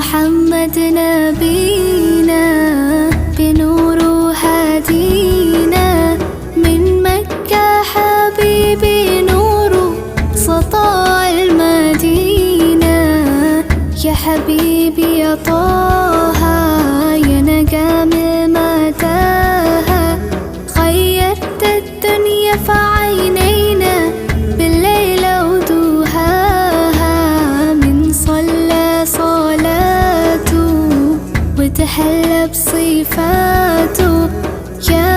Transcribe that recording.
محمد نبينا بنور هدينا من مكة حبيبي نور سطاع المدينة يا حبيبي يا طه